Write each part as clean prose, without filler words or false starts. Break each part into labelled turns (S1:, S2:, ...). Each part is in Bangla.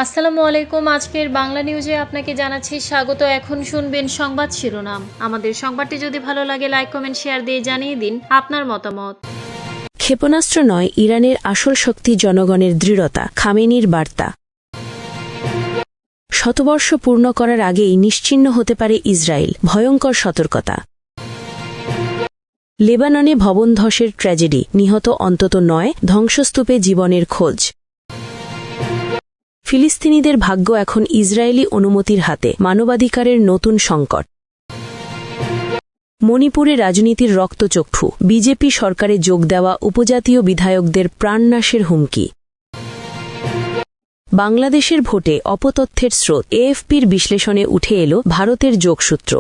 S1: আসসালামু আলাইকুম। আজকের বাংলা নিউজে আপনাকে জানাচ্ছি স্বাগত। এখন শুনবেন সংবাদ শিরোনাম। আমাদের সংবাদটি যদি ভালো লাগে লাইক কমেন্ট শেয়ার দিয়ে জানিয়ে দিন আপনার মতামত।
S2: ক্ষেপণাস্ত্র নয়, ইরানের আসল শক্তি জনগণের দৃঢ়তা, খামেনির বার্তা। শতবর্ষ পূর্ণ করার আগেই নিশ্চিহ্ন হতে পারে ইসরায়েল, ভয়ঙ্কর সতর্কতা। লেবাননে ভবন ধসের ট্র্যাজেডি, নিহত অন্তত ৯, ধ্বংসস্তূপে জীবনের খোঁজ। ফিলিস্তিনিদের ভাগ্য এখন ইসরায়েলি অনুমতির হাতে, মানবাধিকারের নতুন সংকট। মণিপুরে রাজনীতির রক্তচক্ষু, বিজেপি সরকারে যোগ দেওয়া উপজাতীয় বিধায়কদের প্রাণনাশের হুমকি। বাংলাদেশের ভোটে অপতথ্যের স্রোত, এএফপির বিশ্লেষণে উঠে এল ভারতের যোগসূত্র।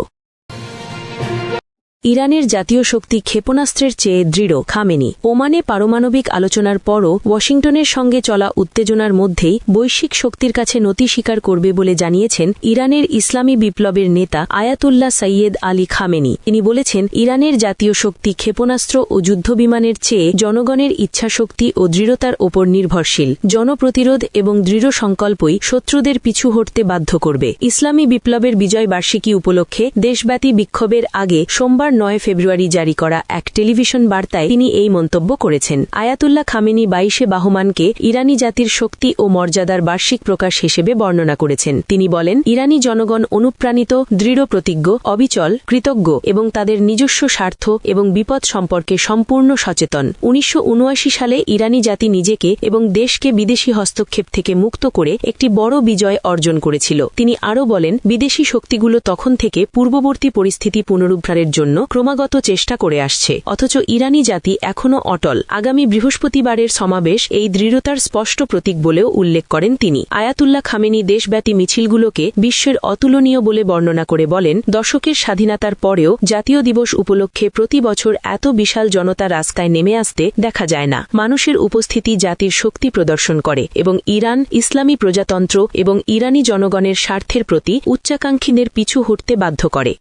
S2: ইরানের জাতীয় শক্তি ক্ষেপণাস্ত্রের চেয়ে দৃঢ়, খামেনি। ওমানে পারমাণবিক আলোচনার পরও ওয়াশিংটনের সঙ্গে চলা উত্তেজনার মধ্যেই বৈশ্বিক শক্তির কাছে নতি স্বীকার করবে বলে জানিয়েছেন ইরানের ইসলামী বিপ্লবের নেতা আয়াতুল্লাহ সৈয়দ আলী খামেনি। তিনি বলেছেন, ইরানের জাতীয় শক্তি ক্ষেপণাস্ত্র ও যুদ্ধবিমানের চেয়ে জনগণের ইচ্ছাশক্তি ও দৃঢ়তার ওপর নির্ভরশীল। জনপ্রতিরোধ এবং দৃঢ় সংকল্পই শত্রুদের পিছু হটতে বাধ্য করবে। ইসলামী বিপ্লবের বিজয় বার্ষিকী উপলক্ষে দেশব্যাপী বিক্ষোভের আগে সোমবার ৯ ফেব্রুয়ারি জারি করা এক টেলিভিশন বার্তায় তিনি এই মন্তব্য করেছেন। আয়াতুল্লাহ খামেনি ২২শে বাহমানকে ইরানি জাতির শক্তি ও মর্যাদার বার্ষিক প্রকাশ হিসেবে বর্ণনা করেছেন। তিনি বলেন, ইরানি জনগণ অনুপ্রাণিত, দৃঢ় প্রতিজ্ঞ, অবিচল, কৃতজ্ঞ এবং তাদের নিজস্ব স্বার্থ এবং বিপদ সম্পর্কে সম্পূর্ণ সচেতন। ১৯৭৯ সালে ইরানি জাতি নিজেকে এবং দেশকে বিদেশি হস্তক্ষেপ থেকে মুক্ত করে একটি বড় বিজয় অর্জন করেছিল। তিনি আরও বলেন, বিদেশি শক্তিগুলো তখন থেকে পূর্ববর্তী পরিস্থিতি পুনরুদ্ধারের জন্য ক্রমাগত চেষ্টা করে আসছে, অথচ ইরানি জাতি এখনও অটল। আগামী বৃহস্পতিবারের সমাবেশ এই দৃঢ়তার স্পষ্ট প্রতীক বলেও উল্লেখ করেন তিনি। আয়াতুল্লাহ খামেনি দেশব্যাপী মিছিলগুলোকে বিশ্বের অতুলনীয় বলে বর্ণনা করে বলেন, দশকের স্বাধীনতার পরেও জাতীয় দিবস উপলক্ষে প্রতি বছর এত বিশাল জনতা রাস্তায় নেমে আসতে দেখা যায় না। মানুষের উপস্থিতি জাতির শক্তি প্রদর্শন করে এবং ইরান, ইসলামী প্রজাতন্ত্র এবং ইরানি জনগণের স্বার্থের প্রতি উচ্চাকাঙ্ক্ষীদের পিছু হটতে বাধ্য করে।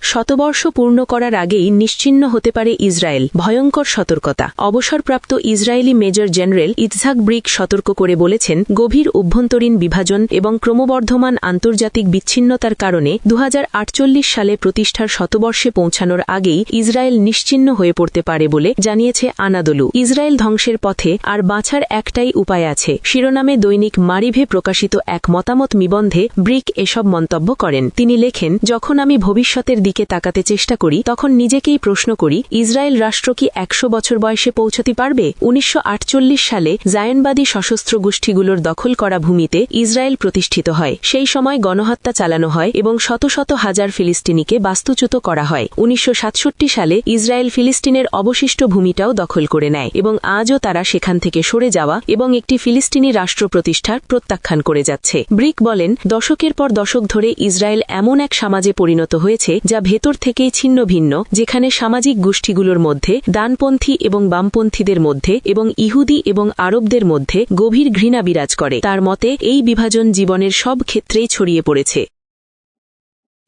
S2: শতবর্ষ পূর্ণ করার আগেই নিশ্চিহ্ন হতে পারে ইসরায়েল, ভয়ঙ্কর সতর্কতা। অবসরপ্রাপ্ত ইসরায়েলি মেজর জেনারেল ইৎজাক ব্রিক সতর্ক করে বলেছেন, গভীর অভ্যন্তরীণ বিভাজন এবং ক্রমবর্ধমান আন্তর্জাতিক বিচ্ছিন্নতার কারণে ২০৪৮ সালে প্রতিষ্ঠার শতবর্ষে পৌঁছানোর আগেই ইসরায়েল নিশ্চিহ্ন হয়ে পড়তে পারে বলে জানিয়েছে আনাদোলু। ইসরায়েল ধ্বংসের পথে আর বাঁচার একটাই উপায় আছে শিরোনামে দৈনিক মারিভে প্রকাশিত এক মতামত নিবন্ধে ব্রিক এসব মন্তব্য করেন। তিনি লেখেন, যখন আমি ভবিষ্যতের দিকে তাকাতে চেষ্টা করি তখন নিজেকেই প্রশ্ন করি, ইসরায়েল রাষ্ট্র কি ১০০ বছর বয়সে পৌঁছতে পারবে? ১৯৪৮ সালে জায়নবাদী সশস্ত্র গোষ্ঠীগুলোর দখল করা ভূমিতে ইসরায়েল প্রতিষ্ঠিত হয়। সেই সময় গণহত্যা চালানো হয় এবং শত শত হাজার ফিলিস্তিনিকে বাস্তুচ্যুত করা হয়। ১৯৬৭ সালে ইসরায়েল ফিলিস্তিনের অবশিষ্ট ভূমিটাও দখল করে নেয় এবং আজও তারা সেখান থেকে সরে যাওয়া এবং একটি ফিলিস্তিনি রাষ্ট্র প্রতিষ্ঠার প্রত্যাখ্যান করে যাচ্ছে। ব্রিক বলেন, দশকের পর দশক ধরে ইসরায়েল এমন এক সমাজে পরিণত হয়েছে যা ভেতর থেকেই ছিন্ন ভিন্ন, যেখানে সামাজিক গোষ্ঠীগুলোর মধ্যে, ডানপন্থী এবং বামপন্থীদের মধ্যে এবং ইহুদি এবং আরবদের মধ্যে গভীর ঘৃণা বিরাজ করে। তার মতে, এই বিভাজন জীবনের সব ক্ষেত্রেই ছড়িয়ে পড়েছে।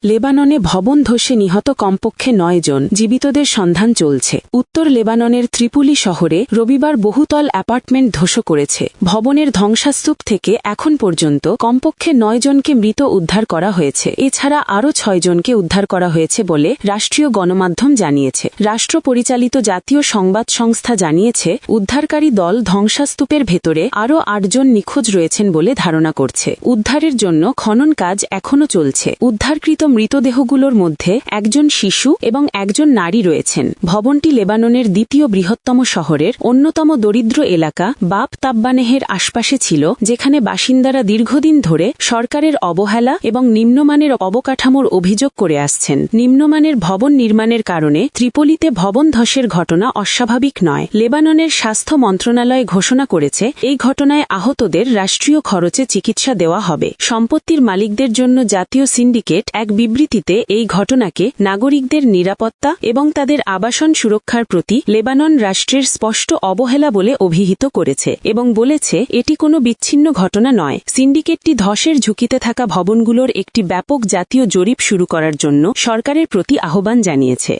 S2: লেবাননে ভবন ধসে নিহত কমপক্ষে ৯ জন, জীবিতদের সন্ধান চলছে। উত্তর লেবাননের ত্রিপুলি শহরে রবিবার বহুতল অ্যাপার্টমেন্ট ধস করেছে। ভবনের ধ্বংসাস্তূপ থেকে এখন পর্যন্ত কমপক্ষে ৯ জনকে মৃত উদ্ধার করা হয়েছে। এছাড়া আরও ৬ জনকে উদ্ধার করা হয়েছে বলে রাষ্ট্রীয় গণমাধ্যম জানিয়েছে। রাষ্ট্র পরিচালিত জাতীয় সংবাদ সংস্থা জানিয়েছে, উদ্ধারকারী দল ধ্বংসাস্তূপের ভেতরে আরও ৮ জন নিখোঁজ রয়েছেন বলে ধারণা করছে। উদ্ধারের জন্য খনন কাজ এখনও চলছে। উদ্ধারকৃত মৃতদেহগুলোর মধ্যে একজন শিশু এবং একজন নারী রয়েছেন। ভবনটি লেবাননের দ্বিতীয় বৃহত্তম শহরের অন্যতম দরিদ্র এলাকা বাব তাব্বানেহের আশপাশে ছিল, যেখানে বাসিন্দারা দীর্ঘদিন ধরে সরকারের অবহেলা এবং নিম্নমানের অবকাঠামোর অভিযোগ করে আসছেন। নিম্নমানের ভবন নির্মাণের কারণে ত্রিপোলিতে ভবন ধসের ঘটনা অস্বাভাবিক নয়। লেবাননের স্বাস্থ্য মন্ত্রণালয় ঘোষণা করেছে, এই ঘটনায় আহতদের রাষ্ট্রীয় খরচে চিকিৎসা দেওয়া হবে। সম্পত্তির মালিকদের জন্য জাতীয় সিন্ডিকেট এক বিবৃতিতে এই ঘটনাকে নাগরিকদের নিরাপত্তা এবং তাদের আবাসন সুরক্ষার প্রতি লেবানন রাষ্ট্রের স্পষ্ট অবহেলা বলে অভিহিত করেছে এবং বলেছে, এটি কোনো বিচ্ছিন্ন ঘটনা নয়। সিন্ডিকেটটি ধসের ঝুঁকিতে থাকা ভবনগুলোর একটি ব্যাপক জাতীয় জরিপ শুরু করার জন্য সরকারের প্রতি আহ্বান জানিয়েছে।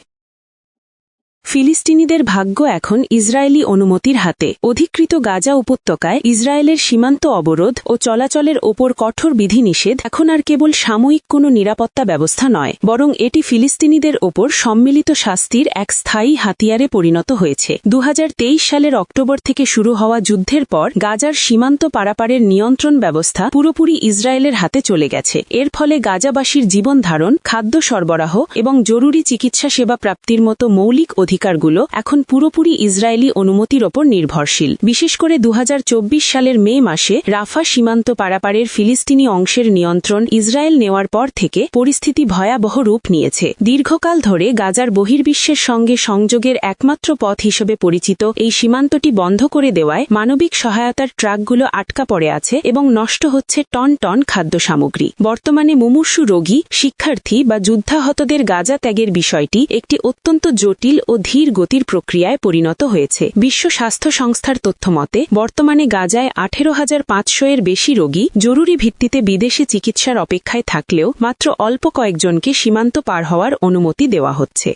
S2: ফিলিস্তিনিদের ভাগ্য এখন ইসরায়েলি অনুমতির হাতে। অধিকৃত গাজা উপত্যকায় ইসরায়েলের সীমান্ত অবরোধ ও চলাচলের ওপর কঠোর বিধিনিষেধ এখন আর কেবল সাময়িক কোনো নিরাপত্তা ব্যবস্থা নয়, বরং এটি ফিলিস্তিনিদের ওপর সম্মিলিত শাস্তির এক স্থায়ী হাতিয়ারে পরিণত হয়েছে। 2023 সালের অক্টোবর থেকে শুরু হওয়া যুদ্ধের পর গাজার সীমান্ত পারাপারের নিয়ন্ত্রণ ব্যবস্থা পুরোপুরি ইসরায়েলের হাতে চলে গেছে। এর ফলে গাজাবাসীর জীবন ধারণ, খাদ্য সরবরাহ এবং জরুরি চিকিৎসা সেবা প্রাপ্তির মতো মৌলিক অধিকারগুলো এখন পুরোপুরি ইসরায়েলি অনুমতির ওপর নির্ভরশীল। বিশেষ করে 2024 সালের মে মাসে রাফা সীমান্ত পারাপারের ফিলিস্তিনি অংশের নিয়ন্ত্রণ ইসরায়েল নেওয়ার পর থেকে পরিস্থিতি ভয়াবহ রূপ নিয়েছে। দীর্ঘকাল ধরে গাজার বহির্বিশ্বের সঙ্গে সংযোগের একমাত্র পথ হিসেবে পরিচিত এই সীমান্তটি বন্ধ করে দেওয়ায় মানবিক সহায়তার ট্রাকগুলো আটকা পড়ে আছে এবং নষ্ট হচ্ছে টন টন খাদ্য সামগ্রী। বর্তমানে মুমূর্ষু রোগী, শিক্ষার্থী বা যুদ্ধাহতদের গাজা ত্যাগের বিষয়টি একটি অত্যন্ত জটিল ও ধীর গতির প্রক্রিয়ায় পরিণত হয়েছে। বিশ্ব স্বাস্থ্য সংস্থার তথ্যমতে বর্তমানে গাজায় 18,500 এর বেশি রোগী জরুরি ভিত্তিতে বিদেশে চিকিৎসার অপেক্ষায় থাকলেও মাত্র অল্প কয়েকজনকে সীমান্ত পার হওয়ার অনুমতি দেওয়া হচ্ছে।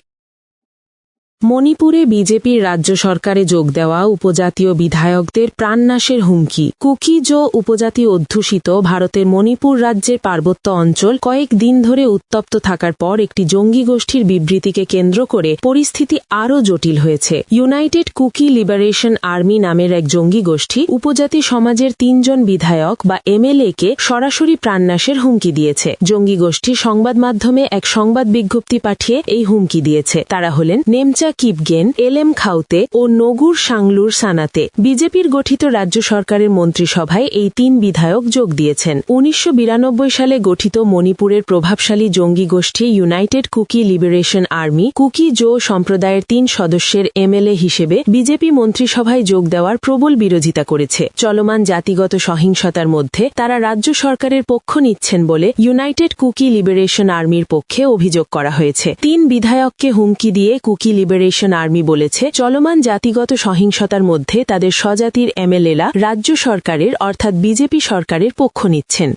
S2: মণিপুরে বিজেপির রাজ্য সরকারে যোগ দেওয়া উপজাতীয় বিধায়কদের প্রাণনাশের হুমকি। কুকি-জো উপজাতি অধ্যুষিত ভারতের মণিপুর রাজ্যের পার্বত্য অঞ্চল কয়েক দিন ধরে উত্তপ্ত থাকার পর একটি জঙ্গি গোষ্ঠীর বিবৃতিকে কেন্দ্র করে পরিস্থিতি আরও জটিল হয়েছে। ইউনাইটেড কুকি লিবারেশন আর্মি নামের এক জঙ্গি গোষ্ঠী উপজাতি সমাজের 3 জন বিধায়ক বা এমএলএ-কে সরাসরি প্রাণনাশের হুমকি দিয়েছে। জঙ্গি গোষ্ঠী সংবাদ মাধ্যমে এক সংবাদ বিজ্ঞপ্তি পাঠিয়ে এই হুমকি দিয়েছে। তারা হলেন নেমচা কিপগেন, এলএম খাউতে ও নগুর সাংলুর সানাতে। বিজেপির গঠিত রাজ্য সরকারের মন্ত্রিসভায় এই 3 বিধায়ক যোগ দিয়েছেন। 1992 সালে গঠিত মণিপুরের প্রভাবশালী জঙ্গি গোষ্ঠী united Kuki liberation army Kuki Zo সম্প্রদায়ের 3 সদস্যের এমএলএ হিসেবে বিজেপি মন্ত্রিসভায় যোগ দেওয়ার প্রবল বিরোধিতা করেছে। চলমান জাতিগত সহিংসতার মধ্যে তারা রাজ্য সরকারের পক্ষ নিচ্ছেন বলে ইউনাইটেড কুকি লিবারেশন আর্মির পক্ষে অভিযোগ করা হয়েছে। 3 বিধায়ককে হুমকি দিয়ে কুকি লিবারেশন আর্মি বলেছে, চলমান জাতিগত সহিংসতার মধ্যে তাদের স্বজাতির এমএলএরা রাজ্য সরকারের অর্থাৎ বিজেপি সরকারের পক্ষ নিচ্ছেন।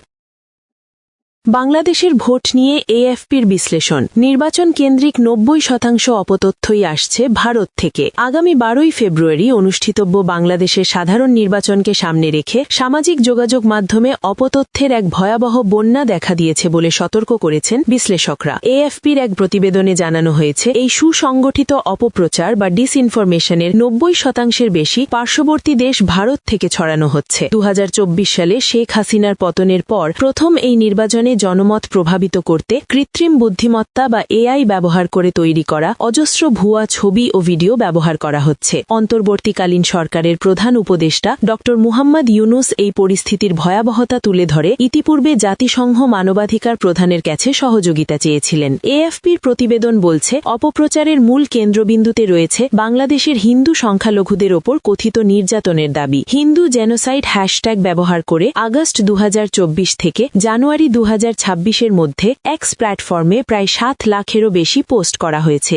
S2: বাংলাদেশের ভোট নিয়ে এএফপির বিশ্লেষণ। নির্বাচন কেন্দ্রিক 90% অপতথ্যই আসছে ভারত থেকে। আগামী 12 ফেব্রুয়ারি অনুষ্ঠিতব্য বাংলাদেশের সাধারণ নির্বাচনকে সামনে রেখে সামাজিক যোগাযোগ মাধ্যমে অপতথ্যের এক ভয়াবহ বন্যা দেখা দিয়েছে বলে সতর্ক করেছেন বিশ্লেষকরা। এএফপির এক প্রতিবেদনে জানানো হয়েছে, এই সুসংগঠিত অপপ্রচার বা ডিসইনফরমেশনের 90% বেশি পার্শ্ববর্তী দেশ ভারত থেকে ছড়ানো হচ্ছে। 2024 সালে শেখ হাসিনার পতনের পর প্রথম এই নির্বাচনে জনমত প্রভাবিত করতে কৃত্রিম বুদ্ধিমত্তা বা এআই ব্যবহার করে তৈরি করা অজস্র ভুয়া ছবি ও ভিডিও ব্যবহার করা হচ্ছে। অন্তর্বর্তীকালীন সরকারের প্রধান উপদেষ্টা ড. মুহাম্মদ ইউনুস এই পরিস্থিতির ভয়াবহতা তুলে ধরে ইতিপূর্বে জাতিসংঘ মানবাধিকার প্রধানের কাছে সহযোগিতা চেয়েছিলেন। এএফপির প্রতিবেদন বলছে, অপপ্রচারের মূল কেন্দ্রবিন্দুতে রয়েছে বাংলাদেশের হিন্দু সংখ্যালঘুদের ওপর কথিত নির্যাতনের দাবি। হিন্দু জেনোসাইড হ্যাশট্যাগ ব্যবহার করে আগস্ট 2024 থেকে জানুয়ারি 2026 মধ্যে এক্স প্ল্যাটফর্মে প্রায় 7 লাখেরও বেশি পোস্ট করা হয়েছে।